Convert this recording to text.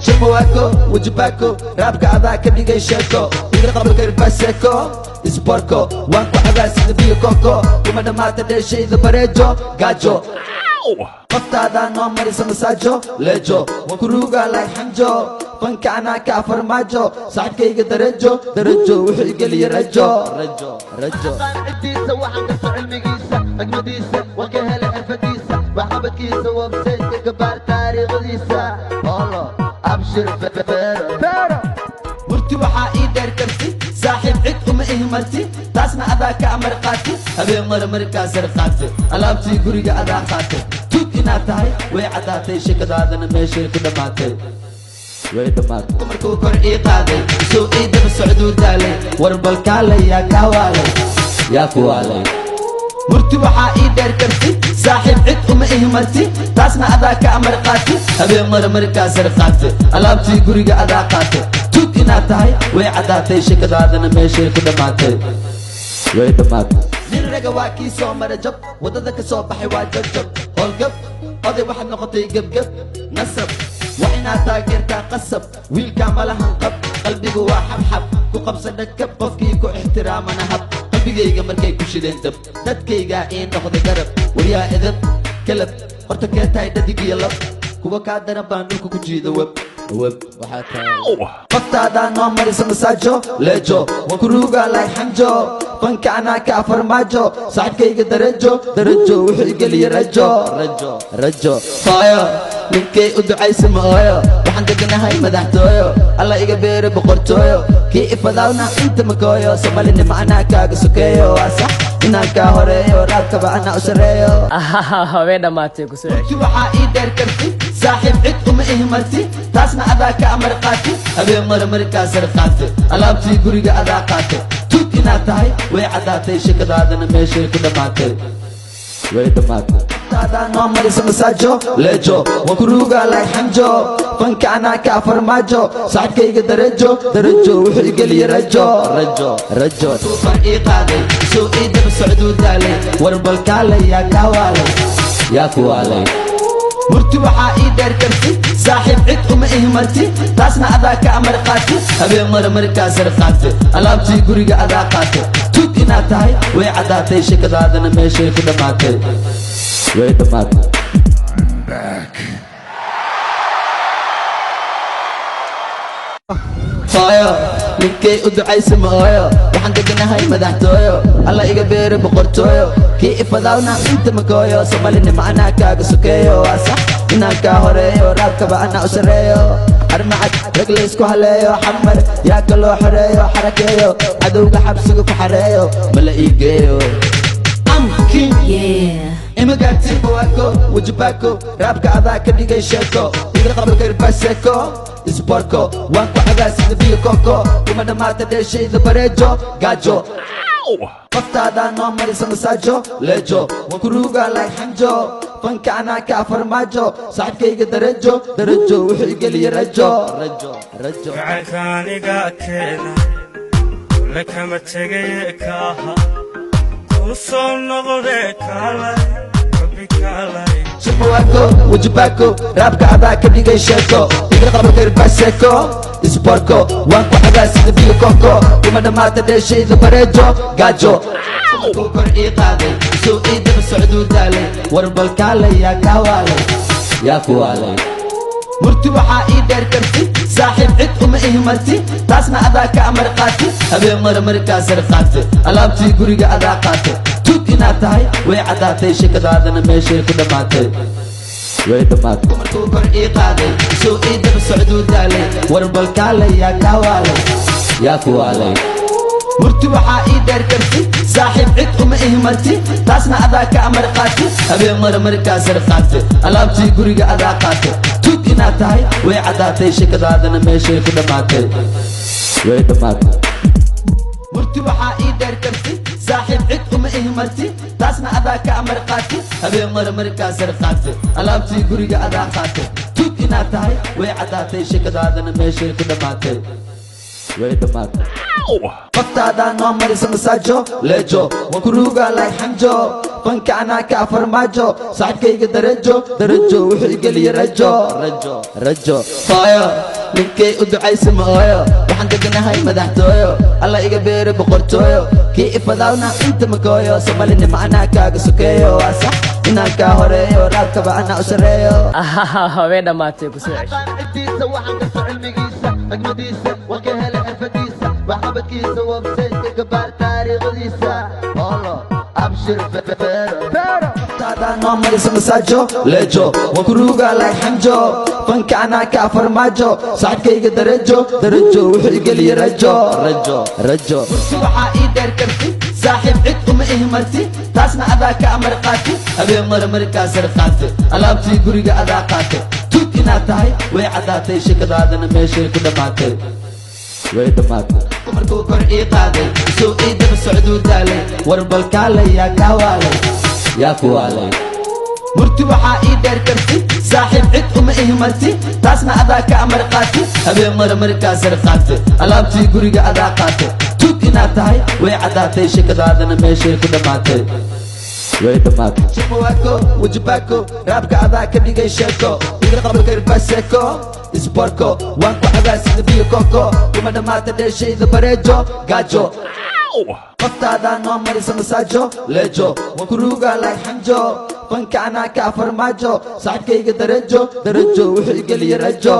شبواكو وجباكو رابك عذاك اللي شاكو يقرا قبل كرباسكو اسبوركو وانكو عباس بيو كوكو وما دمات الشيء ذا بريجو جاجو قفت هذا نومري سمساجو ليجو وكروغا لاي حنجو فانك انا كافر ماجو صاحب كي درجو درجو وحي قلي رجو رجو رجو عديسة وحنقص علمي قيسة أجمديسة وكهل عرفتيسة وحبت كيسة وبسيت كبار تاريخ ديسة والله أبشر فيرو مرتي وحا إيدر كرتي صاحب عد إهملتي تاسنا أذاك أمر قاتي أبي مرمر كاسر قاتي ألابتي قريقة أذا قاتي توك إناتاي ويعداتي شكدادنا ميشي كدماتي ويدمات مركو كرعي قادي سو إيدة بسعدو دالي وربالكالي يا كوالي يا كوالي مرتي وحا إيدر كرتي صاحب عد إهملتي تاسنا أذاك أمر قاتي أبي مرمر كاسر قاتي ألابتي قريقة أذا قاتي توك إناتاي ويعداتي شكدادنا ميشي كدماتي ويدمات من رقواكي سو مرجب وددك سو بحي واجب هولقب قضي واحد نقطي قب نسب وحنا تاقرتا قصب ويل كاملها انقب قلبي قوا حبحب كو قبصة نكب قفكي كو احترام انا هب قلبي قيقا مركي كو شلين دب دادكي قاين ناخذ قرب وريا اذب كلب قرتك تاي دادك يلب كوا كادنا بانوكو كو جيدو وب وحاتا قفت هذا نومري سمساجو ليجو وكروغا لاي حنجو فانك انا كافر ماجو صاحب كي درجو درجو وحي قلي رجو رجو رجو فايا ninkay u ducaysamayo waxaan deganahay madaxtooyo alla iga beere boqortooyo kii ifadawna inta makooyo somalina macnaa kaaga sokeeyo waa sax inaan kaa horeeyo raadkaba anaa u sareeyo way dhamaatay ku soo cesho waxaa ii dheer karti saaxiib cid uma ihmalti taasna adaa ka amar qaati habeen marmar kaasar qaati alaabtii guriga adaa qaati tug inaad tahay way caddaatay shakadaadana meeshay ku dhammaatay way dhammaatay هذا نومري سمساجو ليجو وكروغا لاي حنجو فانك انا كافر ماجو صاحب كي درجو درجو وحي قلي رجو رجو رجو سوبر ايقادي سو ايدة بسعدو دالي وربالكالي يا كوالي يا كوالي مرتي وحا ايدر كرتي صاحب عد إهملتي تاسنا أذاك أمر قاتي أبي مرمر كاسر قاتي ألابتي قريقة أذا قاتي توك إناتاي ويعداتي شكدادنا ميشي كدماتي ويدماتي فايا ninkay u ducaysamayo waxaan deganahay madaxtooyo alla iga beere boqortooyo kii ifadawna inta makooyo somalina macnaa kaaga sokeeyo waa sax inaan kaa horeeyo raadkaba anaa u sareeyo armacad rag laysku haleeyo xamar yaa kaloo xoreeyo xarakeeyo cadowga xabsiga ku xareeyo mala ii geeyo amkin imagaati bawako wajibako raabka adaa ka dhigay sheeko iga qabalka irbaseko isborko waan ku cagaasida biyo koko kuma dhammaata dheeshayda bareejo gaajo qoftaada noo marisa masaajo leejo waan ku ruugaa laay xanjo fanka anaa kaafar maajo saaxibkayga darejo darejo wuxuu igeliya rajo rajo rajo gacankaaniga keena lakama tegay kaaha u soo noqde kaalay rabbi kaalay شبواكو وجباكو رابك عذا كديغي شيكو يقرا قبل كرباسكو اسبوركو وانكو عباس بيو كوكو وما دمات ديشي ذا بريجو جاجو كوكر ايقادي سو ايدة بسعدو دالي وربالكالي يا كوالي يا كوالي مرتي وحا ايدر كرتي صاحب عد إهملتي تاسنا أذاك أمر قاتي أبي مرمر كاسر قاتي ألابتي قريقة أذا قاتي توك إناتاي ويعداتي شكدادنا ميشي كدماتي ويدماتي مركو كر إيقادي سو إيدة بسعدو دالي وربالكالي يا كوالي يا كوالي مرتي وحا إيدر كرتي صاحب عد إهملتي تاسنا أذاك أمر قاتي أبي مرمر كاسر قاتي ألابتي قريقة أذا قاتي توك إناتاي ويعداتي شكدادنا ميشي كدماتي ويدماتي مرتي وحا إيدر كرتي صاحب عد إهملتي تاسنا أذاك أمر قاتي أبي مرمر كاسر قاتي ألابتي قريقة أذا قاتي توك إناتاي ويعداتي شكدادنا ميشي كدماتي ويدماتي قفتا نوم مريس مساجو ليجو وكروغا لاي حنجو فانك انا كافر ماجو صاحب كي درجو درجو وحي قلي رجو رجو رجو فايا ninkay u ducaysa ma ooyo waxaan deganahay madaxtooyo alla iga beere boqortooyo kii ifadaawna inta makooyo somalinima anaa kaaga sokeeyo waa sax inaan kaa horeeyo raabkaba anaa u sareeyo way dhammaatay ku soo ceshay عديسة وحن قصة علميسة أجمديسة وكهلا عرفتيسة وحبتكيسة وبسيسة كبار تاريخ ديسة والله أبشر فيرو Tada no marisa masajo lejo wakuruga like hanjo fanka ana ka farmajo saxkayga darajo wuxuu igaliya rajo waxa ii dheer karti saaxib cid uma ihmarti taasna adaa ka amar qaati habeen marmarkaa sar qaati alaabtii guriga adaa qaati tug inaad tahay way cadaatay shakadaadana meeshay ku dhammaatay markuu kor ii qaaday soo ii daba socduu daalay warbalkaalay yaa ku waalay murti waxaa ii dheer karti saaxiib cid uma ihmarti taasna adaa ka amar qaati habeen marmarkaa sar qaati alaabtii guriga adaa qaati tug inaad tahay way cadaatay shakadaadana meeshay ku dhammaatay Chimuako, wajibako, raabka adaa ka dhigay sheeko iga qabal karbaseko isborko waan ku cadaa sida biyo koko kuma dhammaata dheeshayda bareejo gaajo qoftaada noo marisa masaajo lejo waan ku ruugaa like hanjo fanka anaa ka farmaajo saxibkayga darajo wuxuu igeliya rajo